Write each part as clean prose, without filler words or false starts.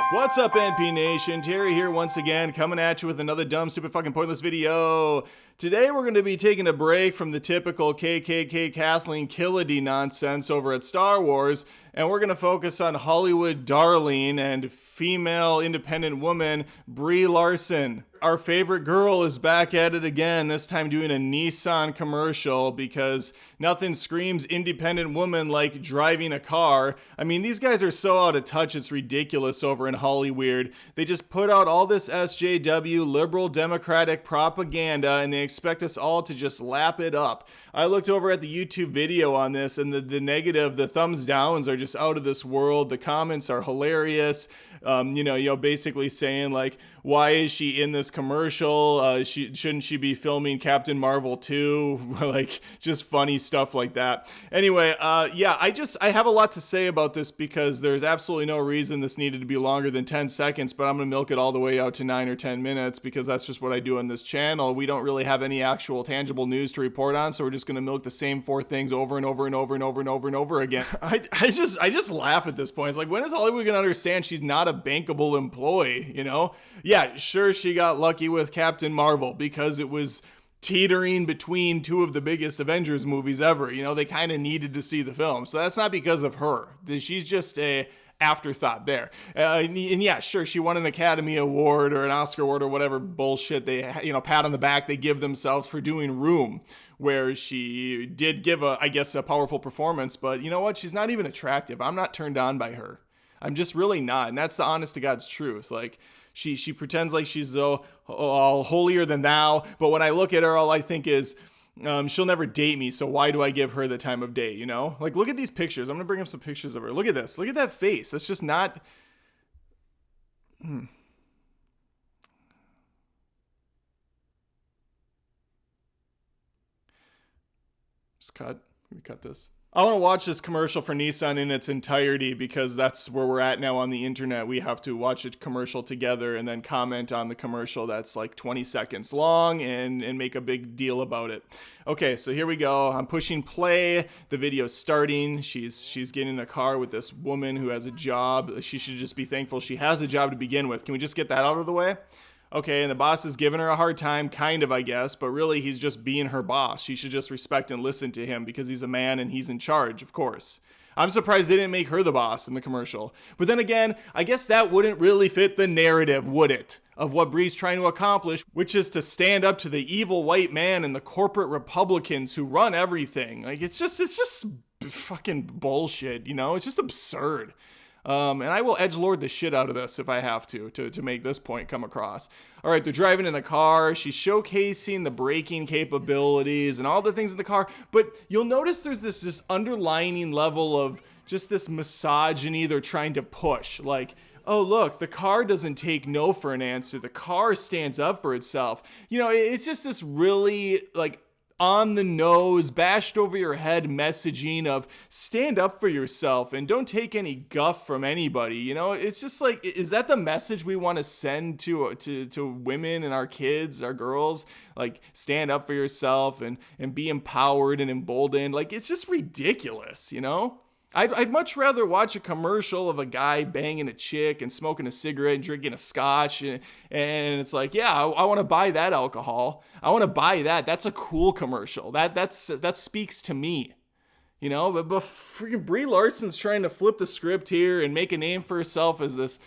What's up, NP Nation? Terry here once again, coming at you with another dumb, stupid, fucking pointless video. Today we're going to be taking a break from the typical KKK Kathleen Killedy nonsense over at Star Wars, and we're going to focus on Hollywood darling and female independent woman Brie Larson. Our favorite girl is back at it again, this time doing a Nissan commercial because nothing screams independent woman like driving a car. I mean, these guys are so out of touch, it's ridiculous over in Hollywood. They just put out all this SJW liberal democratic propaganda and they expect us all to just lap it up. I looked over at the YouTube video on this and the negative, the thumbs downs are just out of this world. The comments are hilarious. Basically saying like, why is she in this commercial? Shouldn't she be filming Captain Marvel 2? Like just funny stuff like that. Anyway, I have a lot to say about this because there's absolutely no reason this needed to be longer than 10 seconds, but I'm going to milk it all the way out to 9 or 10 minutes because that's just what I do on this channel. We don't really have any actual tangible news to report on, so we're just going to milk the same four things over and over and over and over and over and over again. I just laugh at this point. It's like, when is Hollywood going to understand she's not a bankable employee, you know? Yeah, sure, she got lucky with Captain Marvel because it was teetering between two of the biggest Avengers movies ever. You know, they kind of needed to see the film. So that's not because of her. She's just a afterthought there. And yeah, sure, she won an Academy Award or an Oscar Award or whatever bullshit they, pat on the back they give themselves for doing Room, where she did give a powerful performance. But you know what? She's not even attractive. I'm not turned on by her. I'm just really not. And that's the honest to God's truth. Like, she pretends like she's all holier than thou. But when I look at her, all I think is, she'll never date me. So why do I give her the time of day, you know? Like, look at these pictures. I'm going to bring up some pictures of her. Look at this. Look at that face. That's just not... Just cut. Let me cut this. I want to watch this commercial for Nissan in its entirety because that's where we're at now on the internet. We have to watch a commercial together and then comment on the commercial that's like 20 seconds long and make a big deal about it. Okay, so here we go. I'm pushing play. The video's starting. She's getting in a car with this woman who has a job. She should just be thankful she has a job to begin with. Can we just get that out of the way? Okay, and the boss is giving her a hard time, kind of, I guess, but really he's just being her boss. She should just respect and listen to him because he's a man and he's in charge, of course. I'm surprised they didn't make her the boss in the commercial. But then again, I guess that wouldn't really fit the narrative, would it? Of what Brie's trying to accomplish, which is to stand up to the evil white man and the corporate Republicans who run everything. Like, it's just fucking bullshit, you know? It's just absurd. And I will edgelord the shit out of this if I have to make this point come across. All right, they're driving in a car. She's showcasing the braking capabilities and all the things in the car. But you'll notice there's this underlining level of just this misogyny they're trying to push. Like, oh, look, the car doesn't take no for an answer. The car stands up for itself. You know, it's just this really, like, on the nose, bashed over your head messaging of stand up for yourself and don't take any guff from anybody. You know, it's just like, is that the message we want to send to women and our kids, our girls? Like, stand up for yourself and be empowered and emboldened. Like, it's just ridiculous, you know? I'd much rather watch a commercial of a guy banging a chick and smoking a cigarette and drinking a scotch and it's like, yeah, I want to buy that alcohol. I want to buy that. That's a cool commercial. That speaks to me, you know. But freaking Brie Larson's trying to flip the script here and make a name for herself as this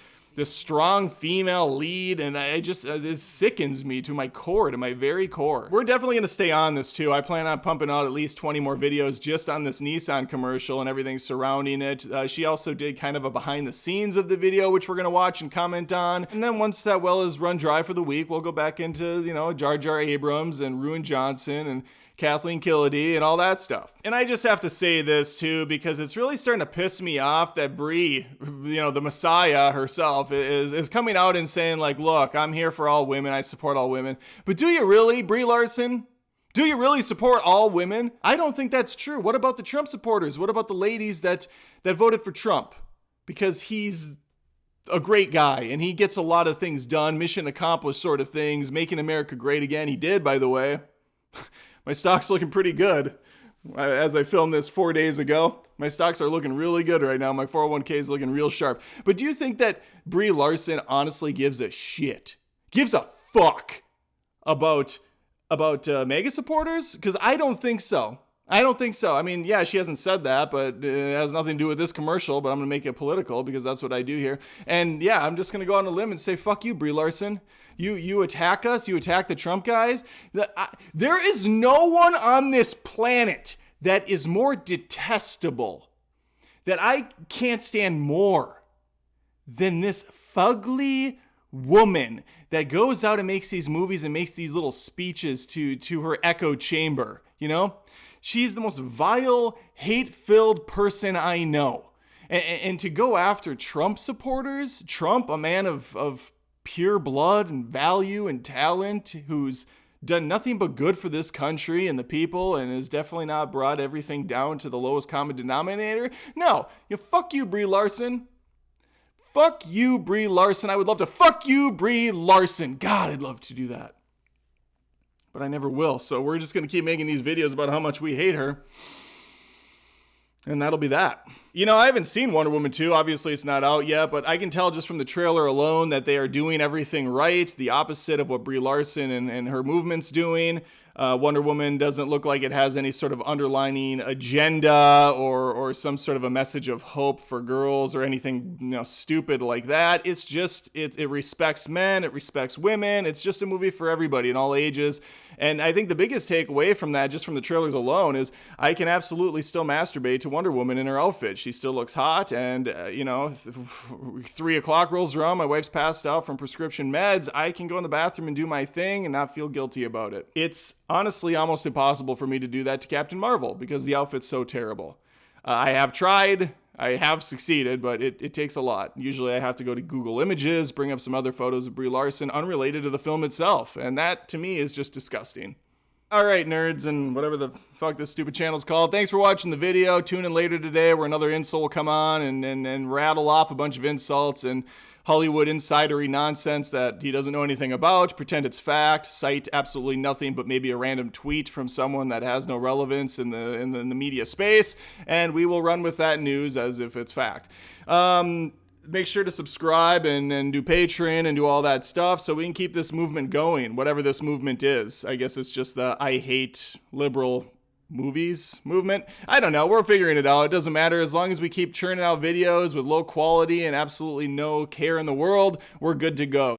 strong female lead, and it sickens me to my core, to my very core. We're definitely going to stay on this too. I plan on pumping out at least 20 more videos just on this Nissan commercial and everything surrounding it. She also did kind of a behind the scenes of the video, which we're going to watch and comment on. And then once that well is run dry for the week, we'll go back into, Jar Jar Abrams and Ruin Johnson and Kathleen Killedy and all that stuff. And I just have to say this too, because it's really starting to piss me off that Brie, the Messiah herself, is coming out and saying like, look, I'm here for all women. I support all women. But do you really, Brie Larson? Do you really support all women? I don't think that's true. What about the Trump supporters? What about the ladies that voted for Trump? Because he's a great guy and he gets a lot of things done, mission accomplished sort of things, making America great again. He did, by the way. My stock's looking pretty good. As I filmed this 4 days ago, my stocks are looking really good right now. My 401k is looking real sharp. But do you think that Brie Larson honestly gives a shit? Gives a fuck about MAGA supporters? Because I don't think so. I don't think so. I mean, yeah, she hasn't said that, but it has nothing to do with this commercial, but I'm going to make it political because that's what I do here. And yeah, I'm just going to go on a limb and say, fuck you, Brie Larson. You attack us. You attack the Trump guys. There is no one on this planet that is more detestable, that I can't stand more than this fugly woman that goes out and makes these movies and makes these little speeches to her echo chamber, you know? She's the most vile, hate-filled person I know. And to go after Trump supporters, Trump, a man of pure blood and value and talent, who's done nothing but good for this country and the people and has definitely not brought everything down to the lowest common denominator. No, fuck you, Brie Larson. Fuck you, Brie Larson. I would love to fuck you, Brie Larson. God, I'd love to do that. But I never will. So we're just going to keep making these videos about how much we hate her. And that'll be that. You know, I haven't seen Wonder Woman 2. Obviously, it's not out yet. But I can tell just from the trailer alone that they are doing everything right. The opposite of what Brie Larson and her movement's doing. Wonder Woman doesn't look like it has any sort of underlining agenda or some sort of a message of hope for girls or anything stupid like that. It's just, it respects men, it respects women. It's just a movie for everybody in all ages. And I think the biggest takeaway from that, just from the trailers alone, is I can absolutely still masturbate to Wonder Woman in her outfit. She still looks hot, and 3 o'clock rolls around, my wife's passed out from prescription meds. I can go in the bathroom and do my thing and not feel guilty about it. It's honestly almost impossible for me to do that to Captain Marvel because the outfit's so terrible. I have tried, I have succeeded, but it takes a lot. Usually I have to go to Google Images, bring up some other photos of Brie Larson unrelated to the film itself, and that to me is just disgusting. All right, nerds, and whatever the fuck this stupid channel's called. Thanks for watching the video. Tune in later today where another insult will come on and rattle off a bunch of insults and Hollywood insidery nonsense that he doesn't know anything about, pretend it's fact, cite absolutely nothing but maybe a random tweet from someone that has no relevance in the media space, and we will run with that news as if it's fact. Make sure to subscribe and do Patreon and do all that stuff so we can keep this movement going, whatever this movement is. I guess it's just the I hate liberal movies movement. I don't know. We're figuring it out. It doesn't matter. As long as we keep churning out videos with low quality and absolutely no care in the world, we're good to go.